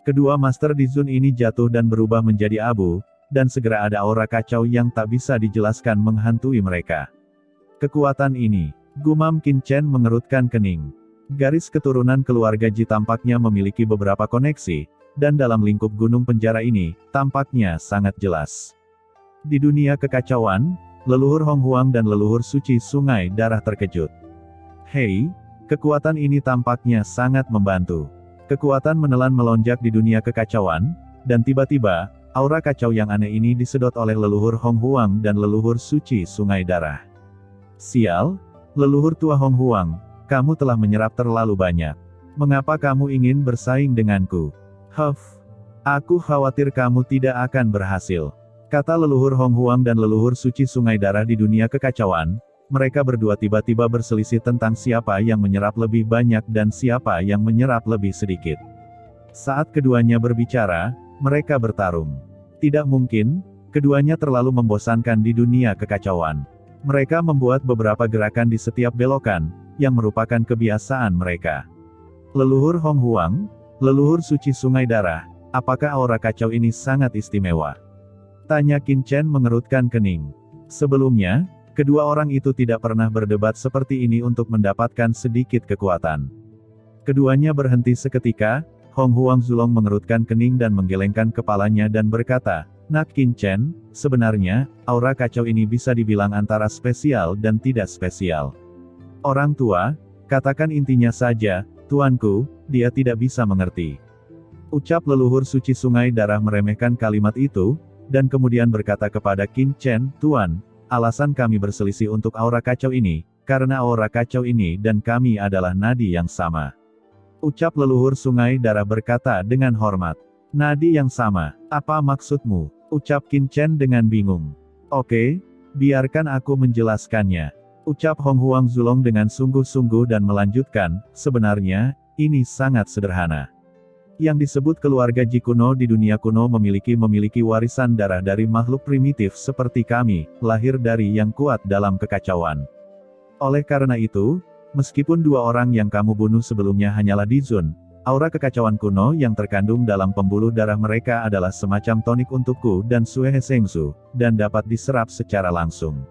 Kedua Master di Zun ini jatuh dan berubah menjadi abu, dan segera ada aura kacau yang tak bisa dijelaskan menghantui mereka. Kekuatan ini, gumam Qin Chen mengerutkan kening. Garis keturunan keluarga Ji tampaknya memiliki beberapa koneksi, dan dalam lingkup gunung penjara ini, tampaknya sangat jelas. Di dunia kekacauan, leluhur Hong Huang dan leluhur suci sungai darah terkejut. Hei, kekuatan ini tampaknya sangat membantu. Kekuatan menelan melonjak di dunia kekacauan, dan tiba-tiba, aura kacau yang aneh ini disedot oleh leluhur Hong Huang dan leluhur suci sungai darah. Sial, leluhur tua Hong Huang, kamu telah menyerap terlalu banyak. Mengapa kamu ingin bersaing denganku? Aku khawatir kamu tidak akan berhasil. Kata leluhur Hong Huang dan leluhur suci sungai darah di dunia kekacauan, mereka berdua tiba-tiba berselisih tentang siapa yang menyerap lebih banyak dan siapa yang menyerap lebih sedikit. Saat keduanya berbicara, mereka bertarung. Tidak mungkin, keduanya terlalu membosankan di dunia kekacauan. Mereka membuat beberapa gerakan di setiap belokan, yang merupakan kebiasaan mereka. Leluhur Hong Huang, leluhur suci sungai darah, apakah aura kacau ini sangat istimewa? Tanya Qin Chen mengerutkan kening. Sebelumnya, kedua orang itu tidak pernah berdebat seperti ini untuk mendapatkan sedikit kekuatan. Keduanya berhenti seketika, Hong Huang Zulong mengerutkan kening dan menggelengkan kepalanya dan berkata, "Nak Qin Chen, sebenarnya, aura kacau ini bisa dibilang antara spesial dan tidak spesial. Orang tua, katakan intinya saja, tuanku, dia tidak bisa mengerti." Ucap leluhur suci sungai darah meremehkan kalimat itu, dan kemudian berkata kepada Qin Chen, "Tuan, alasan kami berselisih untuk aura kacau ini, karena aura kacau ini dan kami adalah nadi yang sama." Ucap leluhur sungai darah berkata dengan hormat. "Nadi yang sama, apa maksudmu?" Ucap Qin Chen dengan bingung. "Oke, biarkan aku menjelaskannya." Ucap Hong Huang Zulong dengan sungguh-sungguh dan melanjutkan, "Sebenarnya, ini sangat sederhana. Yang disebut keluarga Ji kuno di dunia kuno memiliki warisan darah dari makhluk primitif seperti kami, lahir dari yang kuat dalam kekacauan. Oleh karena itu, meskipun dua orang yang kamu bunuh sebelumnya hanyalah Di Zun, aura kekacauan kuno yang terkandung dalam pembuluh darah mereka adalah semacam tonik untukku dan Sue Sengzu, dan dapat diserap secara langsung."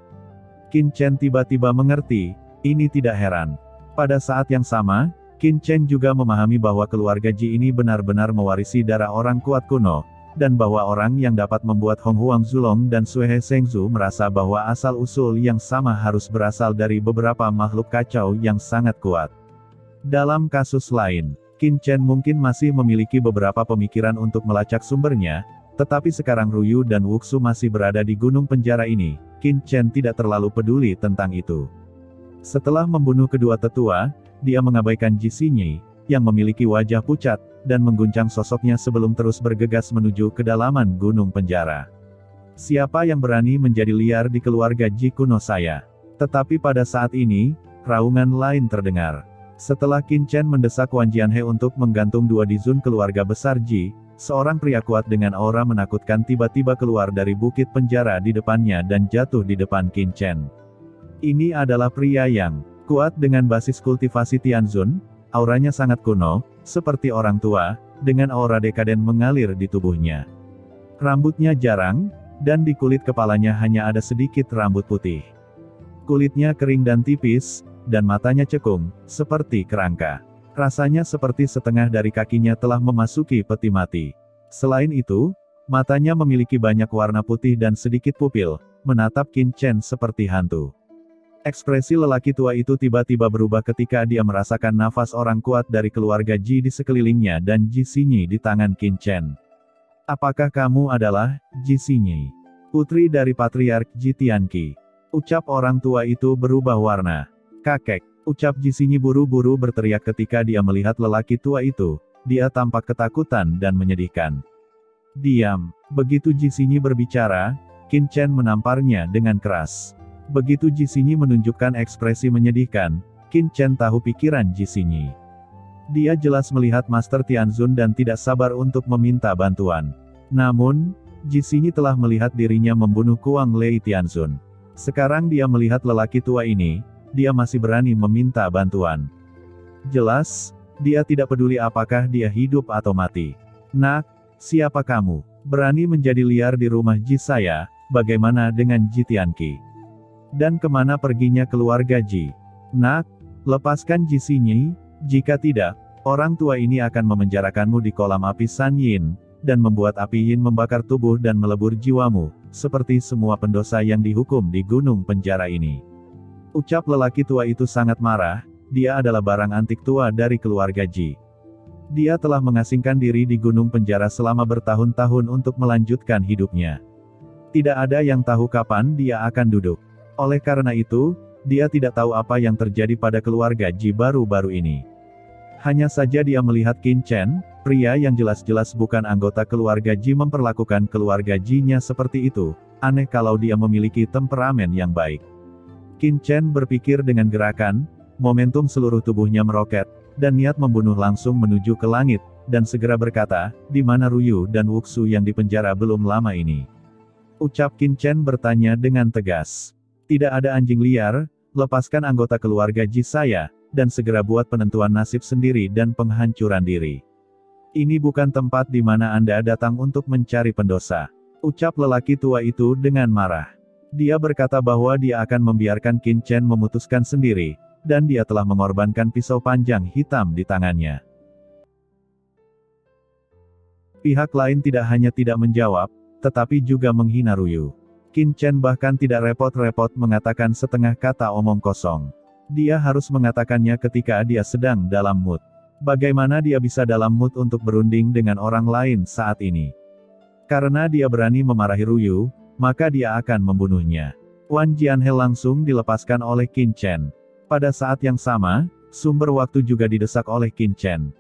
Qin Chen tiba-tiba mengerti, ini tidak heran. Pada saat yang sama, Qin Chen juga memahami bahwa keluarga Ji ini benar-benar mewarisi darah orang kuat kuno, dan bahwa orang yang dapat membuat Hong Huang Zulong dan Sue Sengzu merasa bahwa asal-usul yang sama harus berasal dari beberapa makhluk kacau yang sangat kuat. Dalam kasus lain, Qin Chen mungkin masih memiliki beberapa pemikiran untuk melacak sumbernya, tetapi sekarang Ruyu dan Wuxu masih berada di gunung penjara ini, Qin Chen tidak terlalu peduli tentang itu. Setelah membunuh kedua tetua, dia mengabaikan Ji Xinyi, yang memiliki wajah pucat, dan mengguncang sosoknya sebelum terus bergegas menuju kedalaman gunung penjara. "Siapa yang berani menjadi liar di keluarga Ji kuno saya?" Tetapi pada saat ini, raungan lain terdengar. Setelah Qin Chen mendesak Wan Jianhe untuk menggantung dua Di Zun keluarga besar Ji, seorang pria kuat dengan aura menakutkan tiba-tiba keluar dari bukit penjara di depannya dan jatuh di depan Qin Chen. Ini adalah pria yang kuat dengan basis kultivasi Tianzun, auranya sangat kuno, seperti orang tua, dengan aura dekaden mengalir di tubuhnya. Rambutnya jarang, dan di kulit kepalanya hanya ada sedikit rambut putih. Kulitnya kering dan tipis, dan matanya cekung, seperti kerangka. Rasanya seperti setengah dari kakinya telah memasuki peti mati. Selain itu, matanya memiliki banyak warna putih dan sedikit pupil, menatap Qin Chen seperti hantu. Ekspresi lelaki tua itu tiba-tiba berubah ketika dia merasakan nafas orang kuat dari keluarga Ji di sekelilingnya dan Ji Xinyi di tangan Qin Chen. "Apakah kamu adalah Ji Xinyi, putri dari Patriark Ji Tianqi?" Ucap orang tua itu berubah warna. "Kakek," ucap Ji Xinyi buru-buru berteriak ketika dia melihat lelaki tua itu. Dia tampak ketakutan dan menyedihkan. "Diam." Begitu Ji Xinyi berbicara, Qin Chen menamparnya dengan keras. Begitu Ji Xinyi menunjukkan ekspresi menyedihkan, Qin Chen tahu pikiran Ji Xinyi. Dia jelas melihat Master Tianzun dan tidak sabar untuk meminta bantuan. Namun, Ji Xinyi telah melihat dirinya membunuh Kuang Lei Tianzun. Sekarang dia melihat lelaki tua ini, dia masih berani meminta bantuan. Jelas, dia tidak peduli apakah dia hidup atau mati. Nak, siapa kamu? Berani menjadi liar di rumah Ji saya, bagaimana dengan Ji Tianqi? Dan kemana perginya keluarga Ji? Nak, lepaskan Ji Xinyi, jika tidak, orang tua ini akan memenjarakanmu di kolam api San Yin, dan membuat api Yin membakar tubuh dan melebur jiwamu, seperti semua pendosa yang dihukum di gunung penjara ini. Ucap lelaki tua itu sangat marah, dia adalah barang antik tua dari keluarga Ji. Dia telah mengasingkan diri di gunung penjara selama bertahun-tahun untuk melanjutkan hidupnya. Tidak ada yang tahu kapan dia akan duduk. Oleh karena itu, dia tidak tahu apa yang terjadi pada keluarga Ji baru-baru ini. Hanya saja dia melihat Qin Chen, pria yang jelas-jelas bukan anggota keluarga Ji memperlakukan keluarga Ji-nya seperti itu. Aneh kalau dia memiliki temperamen yang baik. Qin Chen berpikir dengan gerakan, momentum seluruh tubuhnya meroket, dan niat membunuh langsung menuju ke langit, dan segera berkata, di mana Ruyu dan Wuxu yang dipenjara belum lama ini? Ucap Qin Chen bertanya dengan tegas. Tidak ada anjing liar, lepaskan anggota keluarga Ji saya, dan segera buat penentuan nasib sendiri dan penghancuran diri. Ini bukan tempat di mana Anda datang untuk mencari pendosa. Ucap lelaki tua itu dengan marah. Dia berkata bahwa dia akan membiarkan Qin Chen memutuskan sendiri, dan dia telah mengorbankan pisau panjang hitam di tangannya. Pihak lain tidak hanya tidak menjawab, tetapi juga menghina Ruyu. Qin Chen bahkan tidak repot-repot mengatakan setengah kata omong kosong. Dia harus mengatakannya ketika dia sedang dalam mood. Bagaimana dia bisa dalam mood untuk berunding dengan orang lain saat ini? Karena dia berani memarahi Ruyu, maka dia akan membunuhnya. Wan Jianhe langsung dilepaskan oleh Qin Chen. Pada saat yang sama, sumber waktu juga didesak oleh Qin Chen.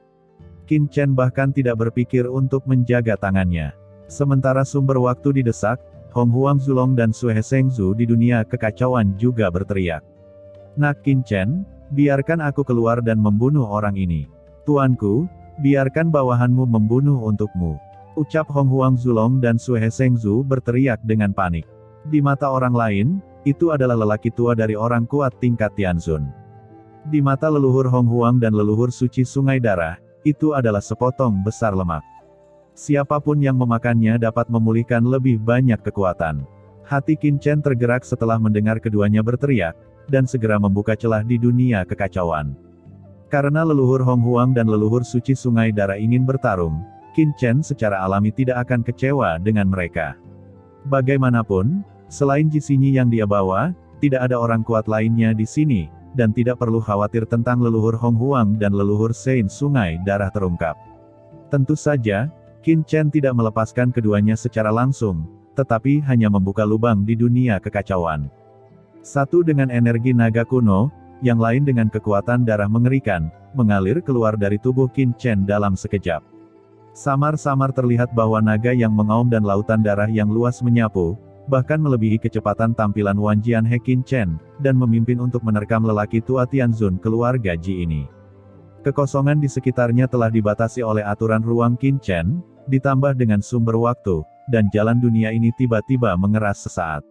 Qin Chen bahkan tidak berpikir untuk menjaga tangannya. Sementara sumber waktu didesak, Hong Huang Zulong dan Sui Heshengzu di dunia kekacauan juga berteriak. Nak Qin Chen, biarkan aku keluar dan membunuh orang ini. Tuanku, biarkan bawahanmu membunuh untukmu. Ucap Hong Huang Zulong dan Sui Heshengzu berteriak dengan panik. Di mata orang lain, itu adalah lelaki tua dari orang kuat tingkat Tianzun. Di mata leluhur Hong Huang dan leluhur suci Sungai Darah, itu adalah sepotong besar lemak. Siapapun yang memakannya dapat memulihkan lebih banyak kekuatan. Hati Qin Chen tergerak setelah mendengar keduanya berteriak, dan segera membuka celah di dunia kekacauan. Karena leluhur Hong Huang dan leluhur suci Sungai Darah ingin bertarung, Qin Chen secara alami tidak akan kecewa dengan mereka. Bagaimanapun, selain Ji Xinyi yang dia bawa, tidak ada orang kuat lainnya di sini, dan tidak perlu khawatir tentang leluhur Hong Huang dan leluhur Sein Sungai Darah terungkap. Tentu saja, Qin Chen tidak melepaskan keduanya secara langsung, tetapi hanya membuka lubang di dunia kekacauan. Satu dengan energi naga kuno, yang lain dengan kekuatan darah mengerikan, mengalir keluar dari tubuh Qin Chen dalam sekejap. Samar-samar terlihat bahwa naga yang mengaum dan lautan darah yang luas menyapu, bahkan melebihi kecepatan tampilan Wan Jianhe Qin Chen, dan memimpin untuk menerkam lelaki tua Tianzun keluarga Ji ini. Kekosongan di sekitarnya telah dibatasi oleh aturan ruang Qin Chen, ditambah dengan sumber waktu, dan jalan dunia ini tiba-tiba mengeras sesaat.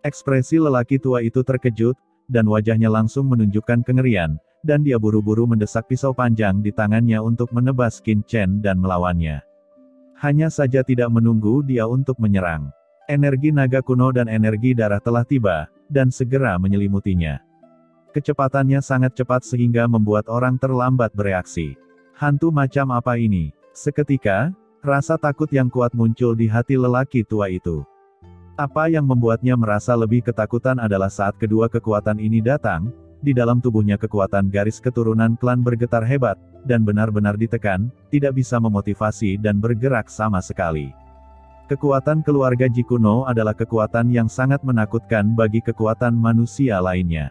Ekspresi lelaki tua itu terkejut, dan wajahnya langsung menunjukkan kengerian, dan dia buru-buru mendesak pisau panjang di tangannya untuk menebas Qin Chen dan melawannya. Hanya saja tidak menunggu dia untuk menyerang. Energi naga kuno dan energi darah telah tiba, dan segera menyelimutinya. Kecepatannya sangat cepat sehingga membuat orang terlambat bereaksi. Hantu macam apa ini? Seketika, rasa takut yang kuat muncul di hati lelaki tua itu. Apa yang membuatnya merasa lebih ketakutan adalah saat kedua kekuatan ini datang, di dalam tubuhnya kekuatan garis keturunan klan bergetar hebat, dan benar-benar ditekan, tidak bisa memotivasi dan bergerak sama sekali. Kekuatan keluarga Ji kuno adalah kekuatan yang sangat menakutkan bagi kekuatan manusia lainnya.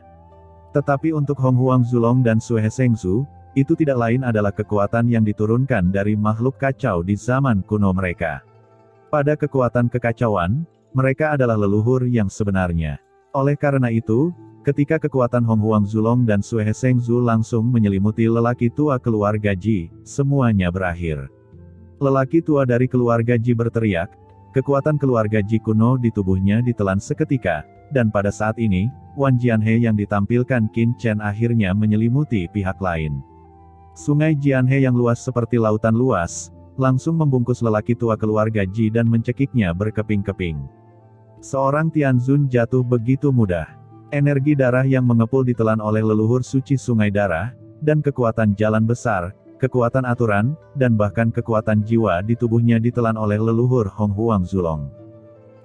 Tetapi untuk Hong Huang Zulong dan Sui Heshengzu, itu tidak lain adalah kekuatan yang diturunkan dari makhluk kacau di zaman kuno mereka. Pada kekuatan kekacauan, mereka adalah leluhur yang sebenarnya. Oleh karena itu, ketika kekuatan Hong Huang Zulong dan Sui Heshengzu langsung menyelimuti lelaki tua keluarga Ji, semuanya berakhir. Lelaki tua dari keluarga Ji berteriak, kekuatan keluarga Ji kuno di tubuhnya ditelan seketika, dan pada saat ini, Wan Jianhe yang ditampilkan Qin Chen akhirnya menyelimuti pihak lain. Sungai Jianhe yang luas seperti lautan luas, langsung membungkus lelaki tua keluarga Ji dan mencekiknya berkeping-keping. Seorang Tianzun jatuh begitu mudah. Energi darah yang mengepul ditelan oleh leluhur suci sungai darah, dan kekuatan jalan besar, kekuatan aturan, dan bahkan kekuatan jiwa di tubuhnya ditelan oleh leluhur Hong Huang Zulong.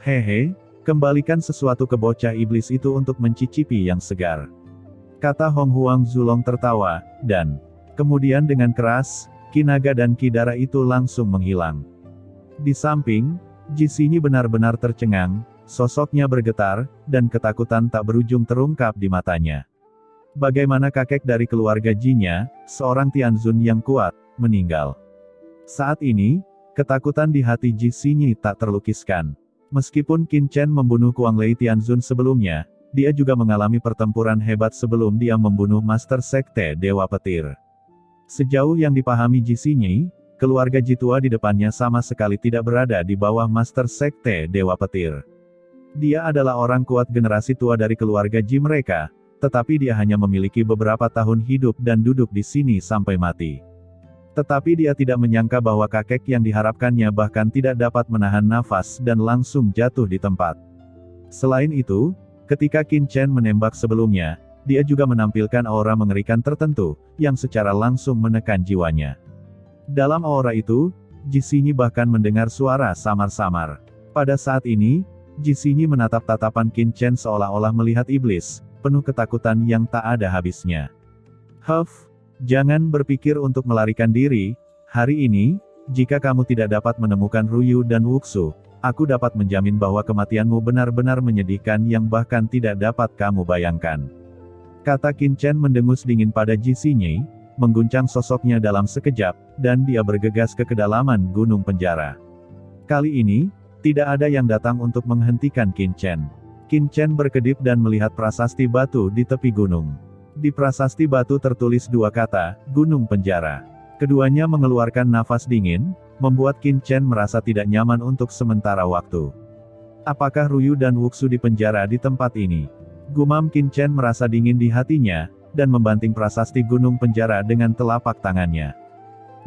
Hehe, kembalikan sesuatu ke bocah iblis itu untuk mencicipi yang segar. Kata Hong Huang Zulong tertawa, dan kemudian dengan keras, ki naga dan ki darah itu langsung menghilang. Di samping, Ji Xinyi benar-benar tercengang, sosoknya bergetar, dan ketakutan tak berujung terungkap di matanya. Bagaimana kakek dari keluarga Ji-nya, seorang Tianzun yang kuat, meninggal. Saat ini, ketakutan di hati Ji Xinyi tak terlukiskan. Meskipun Qin Chen membunuh Kuang Lei Tianzun sebelumnya, dia juga mengalami pertempuran hebat sebelum dia membunuh Master Sekte Dewa Petir. Sejauh yang dipahami Ji Xinyi, keluarga Ji tua di depannya sama sekali tidak berada di bawah Master Sekte Dewa Petir. Dia adalah orang kuat generasi tua dari keluarga Ji mereka, tetapi dia hanya memiliki beberapa tahun hidup dan duduk di sini sampai mati. Tetapi dia tidak menyangka bahwa kakek yang diharapkannya bahkan tidak dapat menahan nafas dan langsung jatuh di tempat. Selain itu, ketika Qin Chen menembak sebelumnya, dia juga menampilkan aura mengerikan tertentu, yang secara langsung menekan jiwanya. Dalam aura itu, Ji Xinyi bahkan mendengar suara samar-samar. Pada saat ini, Ji Xinyi menatap tatapan Qin Chen seolah-olah melihat iblis, penuh ketakutan yang tak ada habisnya. Huff, jangan berpikir untuk melarikan diri, hari ini, jika kamu tidak dapat menemukan Ruyu dan Wuxu, aku dapat menjamin bahwa kematianmu benar-benar menyedihkan yang bahkan tidak dapat kamu bayangkan. Kata Qin Chen mendengus dingin pada Ji Xinyi, mengguncang sosoknya dalam sekejap, dan dia bergegas ke kedalaman gunung penjara. Kali ini, tidak ada yang datang untuk menghentikan Qin Chen. Qin Chen berkedip dan melihat prasasti batu di tepi gunung. Di prasasti batu tertulis dua kata, gunung penjara. Keduanya mengeluarkan nafas dingin, membuat Qin Chen merasa tidak nyaman untuk sementara waktu. Apakah Ruyu dan Wuxu di penjara di tempat ini? Gumam Qin Chen merasa dingin di hatinya, dan membanting prasasti gunung penjara dengan telapak tangannya.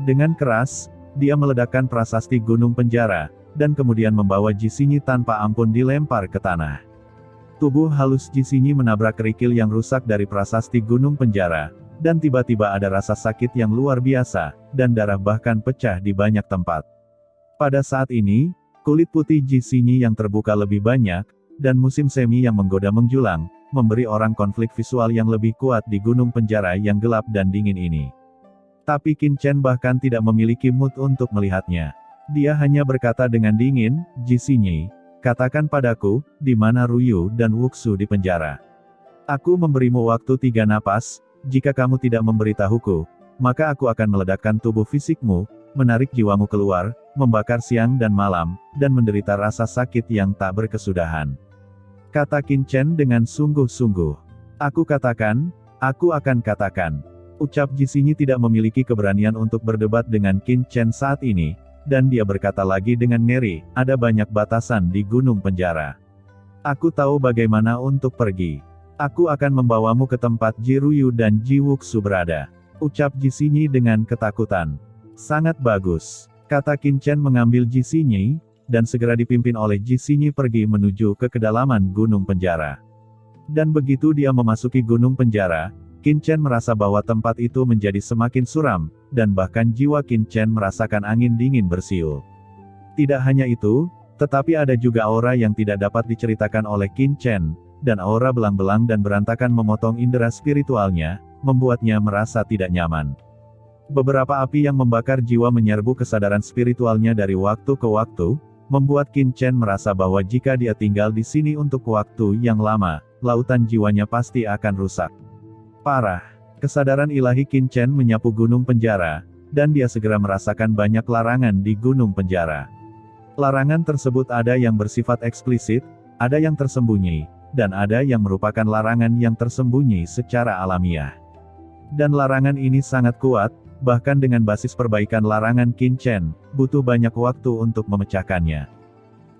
Dengan keras, dia meledakkan prasasti gunung penjara, dan kemudian membawa Ji Xinyi tanpa ampun dilempar ke tanah. Tubuh halus Ji Xinyi menabrak kerikil yang rusak dari prasasti gunung penjara, dan tiba-tiba ada rasa sakit yang luar biasa, dan darah bahkan pecah di banyak tempat. Pada saat ini, kulit putih Ji Xinyi yang terbuka lebih banyak, dan musim semi yang menggoda menjulang, memberi orang konflik visual yang lebih kuat di gunung penjara yang gelap dan dingin ini. Tapi Qin Chen bahkan tidak memiliki mood untuk melihatnya. Dia hanya berkata dengan dingin, Ji Xinyi, katakan padaku, di mana Ruyu dan Wuxu di penjara. Aku memberimu waktu 3 napas, jika kamu tidak memberitahuku, maka aku akan meledakkan tubuh fisikmu, menarik jiwamu keluar, membakar siang dan malam, dan menderita rasa sakit yang tak berkesudahan. Kata Qin Chen dengan sungguh-sungguh. Aku katakan, aku akan katakan. Ucap Ji Xinyi tidak memiliki keberanian untuk berdebat dengan Qin Chen saat ini, dan dia berkata lagi dengan ngeri, ada banyak batasan di gunung penjara. Aku tahu bagaimana untuk pergi. Aku akan membawamu ke tempat Ji Ruyu dan Ji Wuxu berada. Ucap Ji Xinyi dengan ketakutan. Sangat bagus. Kata Qin Chen mengambil Ji Xinyi, dan segera dipimpin oleh Ji Xinyi pergi menuju ke kedalaman gunung penjara. Dan begitu dia memasuki gunung penjara, Qin Chen merasa bahwa tempat itu menjadi semakin suram, dan bahkan jiwa Qin Chen merasakan angin dingin bersiul. Tidak hanya itu, tetapi ada juga aura yang tidak dapat diceritakan oleh Qin Chen, dan aura belang-belang dan berantakan memotong indera spiritualnya, membuatnya merasa tidak nyaman. Beberapa api yang membakar jiwa menyerbu kesadaran spiritualnya dari waktu ke waktu, membuat Qin Chen merasa bahwa jika dia tinggal di sini untuk waktu yang lama, lautan jiwanya pasti akan rusak. Parah. Kesadaran ilahi Qin Chen menyapu gunung penjara, dan dia segera merasakan banyak larangan di gunung penjara. Larangan tersebut ada yang bersifat eksplisit, ada yang tersembunyi, dan ada yang merupakan larangan yang tersembunyi secara alamiah. Dan larangan ini sangat kuat, bahkan dengan basis perbaikan larangan Qin Chen, butuh banyak waktu untuk memecahkannya.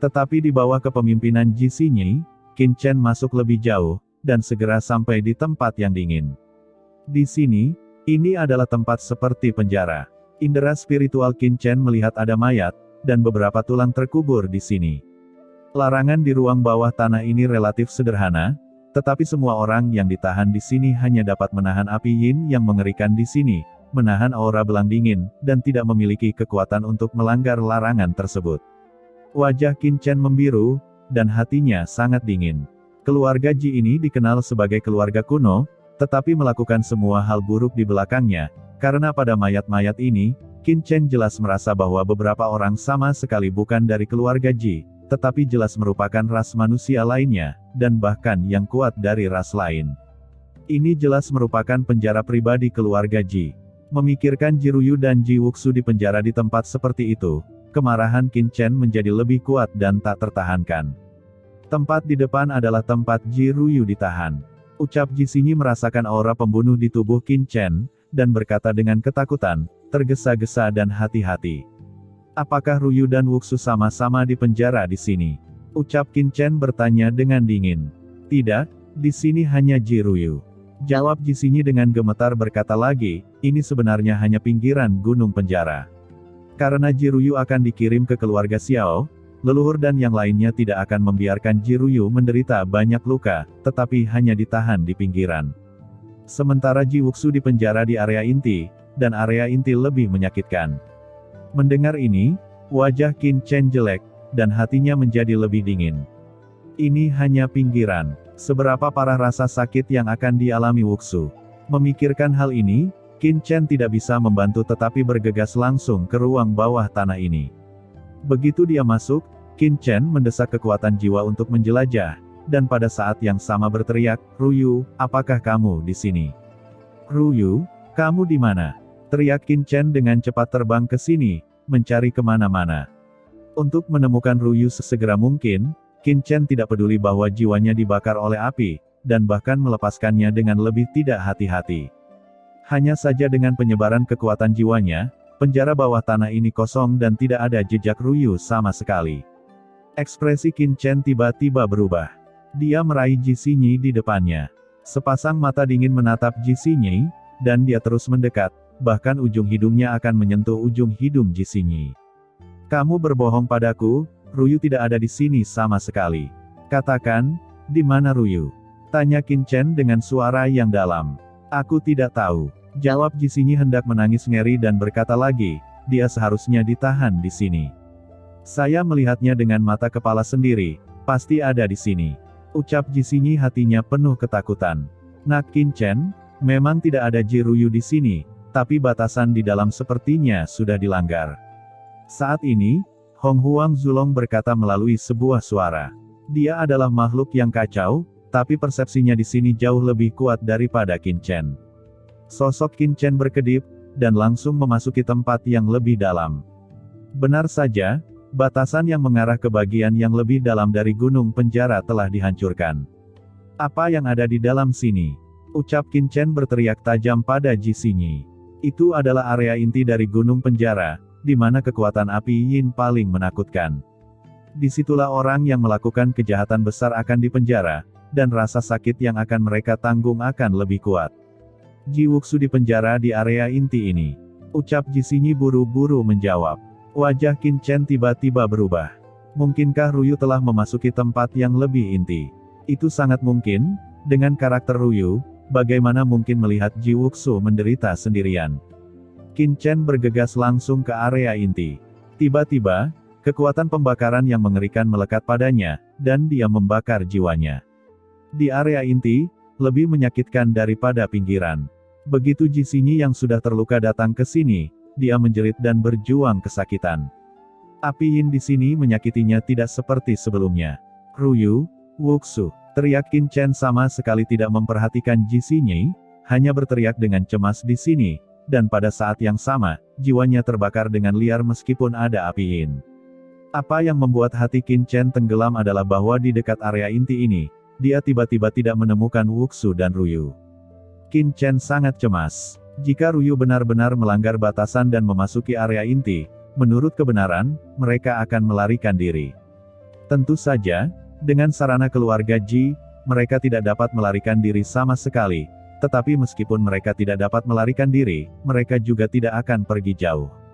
Tetapi di bawah kepemimpinan Ji Xinyi, Qin Chen masuk lebih jauh, dan segera sampai di tempat yang dingin. Di sini, ini adalah tempat seperti penjara. Indera spiritual Qin Chen melihat ada mayat, dan beberapa tulang terkubur di sini. Larangan di ruang bawah tanah ini relatif sederhana, tetapi semua orang yang ditahan di sini hanya dapat menahan api yin yang mengerikan di sini, menahan aura belang dingin, dan tidak memiliki kekuatan untuk melanggar larangan tersebut. Wajah Qin Chen membiru, dan hatinya sangat dingin. Keluarga Ji ini dikenal sebagai keluarga kuno, tetapi melakukan semua hal buruk di belakangnya, karena pada mayat-mayat ini, Qin Chen jelas merasa bahwa beberapa orang sama sekali bukan dari keluarga Ji, tetapi jelas merupakan ras manusia lainnya, dan bahkan yang kuat dari ras lain. Ini jelas merupakan penjara pribadi keluarga Ji. Memikirkan Ji Ruyu dan Ji Wuxu di penjara di tempat seperti itu, kemarahan Qin Chen menjadi lebih kuat dan tak tertahankan. Tempat di depan adalah tempat Ji Ruyu ditahan. Ucap Ji Xinyi merasakan aura pembunuh di tubuh Qin Chen, dan berkata dengan ketakutan, tergesa-gesa dan hati-hati. Apakah Ruyu dan Wuxu sama-sama di penjara di sini? Ucap Qin Chen bertanya dengan dingin. Tidak, di sini hanya Ji Ruyu. Jawab Ji Xinyi dengan gemetar berkata lagi, ini sebenarnya hanya pinggiran gunung penjara. Karena Ji Ruyu akan dikirim ke keluarga Xiao, leluhur dan yang lainnya tidak akan membiarkan Ji Ruyu menderita banyak luka, tetapi hanya ditahan di pinggiran. Sementara Ji Wuxu di penjara di area inti, dan area inti lebih menyakitkan. Mendengar ini, wajah Qin Chen jelek, dan hatinya menjadi lebih dingin. Ini hanya pinggiran. Seberapa parah rasa sakit yang akan dialami Wuxu? Memikirkan hal ini, Qin Chen tidak bisa membantu tetapi bergegas langsung ke ruang bawah tanah ini. Begitu dia masuk, Qin Chen mendesak kekuatan jiwa untuk menjelajah, dan pada saat yang sama berteriak, Ruyu, apakah kamu di sini? Ruyu, kamu di mana? Teriak Qin Chen dengan cepat terbang ke sini, mencari kemana-mana. Untuk menemukan Ruyu sesegera mungkin, Qin Chen tidak peduli bahwa jiwanya dibakar oleh api, dan bahkan melepaskannya dengan lebih tidak hati-hati. Hanya saja dengan penyebaran kekuatan jiwanya, penjara bawah tanah ini kosong dan tidak ada jejak Ruyu sama sekali. Ekspresi Qin Chen tiba-tiba berubah. Dia meraih Ji Xinyi di depannya. Sepasang mata dingin menatap Ji Xinyi, dan dia terus mendekat, bahkan ujung hidungnya akan menyentuh ujung hidung Ji Xinyi. Kamu berbohong padaku, Ruyu tidak ada di sini sama sekali. Katakan, di mana Ruyu? Tanya Qin Chen dengan suara yang dalam. Aku tidak tahu. Jawab Ji Xinyi hendak menangis ngeri dan berkata lagi, dia seharusnya ditahan di sini. Saya melihatnya dengan mata kepala sendiri, pasti ada di sini. Ucap Ji Xinyi hatinya penuh ketakutan. Nak Qin Chen, memang tidak ada Ji Ruyu di sini, tapi batasan di dalam sepertinya sudah dilanggar. Saat ini, Hong Huang Zulong berkata melalui sebuah suara. Dia adalah makhluk yang kacau, tapi persepsinya di sini jauh lebih kuat daripada Qin Chen. Sosok Qin Chen berkedip, dan langsung memasuki tempat yang lebih dalam. Benar saja, batasan yang mengarah ke bagian yang lebih dalam dari gunung penjara telah dihancurkan. Apa yang ada di dalam sini? Ucap Qin Chen berteriak tajam pada Ji Xinyi. Itu adalah area inti dari gunung penjara, di mana kekuatan api yin paling menakutkan. Disitulah orang yang melakukan kejahatan besar akan dipenjara, dan rasa sakit yang akan mereka tanggung akan lebih kuat. Ji Wuxu dipenjara di area inti ini. Ucap Ji Xinyi buru-buru menjawab. Wajah Qin Chen tiba-tiba berubah. Mungkinkah Ruyu telah memasuki tempat yang lebih inti? Itu sangat mungkin, dengan karakter Ruyu, bagaimana mungkin melihat Ji Wuxu menderita sendirian? Qin Chen bergegas langsung ke area inti. Tiba-tiba, kekuatan pembakaran yang mengerikan melekat padanya, dan dia membakar jiwanya. Di area inti, lebih menyakitkan daripada pinggiran. Begitu Ji Xinyi yang sudah terluka datang ke sini, dia menjerit dan berjuang kesakitan. Api yin di sini menyakitinya tidak seperti sebelumnya. Ruyu, Wuxu, teriak Qin Chen sama sekali tidak memperhatikan Ji Xinyi, hanya berteriak dengan cemas di sini, dan pada saat yang sama, jiwanya terbakar dengan liar meskipun ada api yin. Apa yang membuat hati Qin Chen tenggelam adalah bahwa di dekat area inti ini, dia tiba-tiba tidak menemukan Wuxu dan Ruyu. Qin Chen sangat cemas. Jika Ruyu benar-benar melanggar batasan dan memasuki area inti, menurut kebenaran, mereka akan melarikan diri. Tentu saja, dengan sarana keluarga Ji, mereka tidak dapat melarikan diri sama sekali, Tetapi meskipun mereka tidak dapat melarikan diri, mereka juga tidak akan pergi jauh.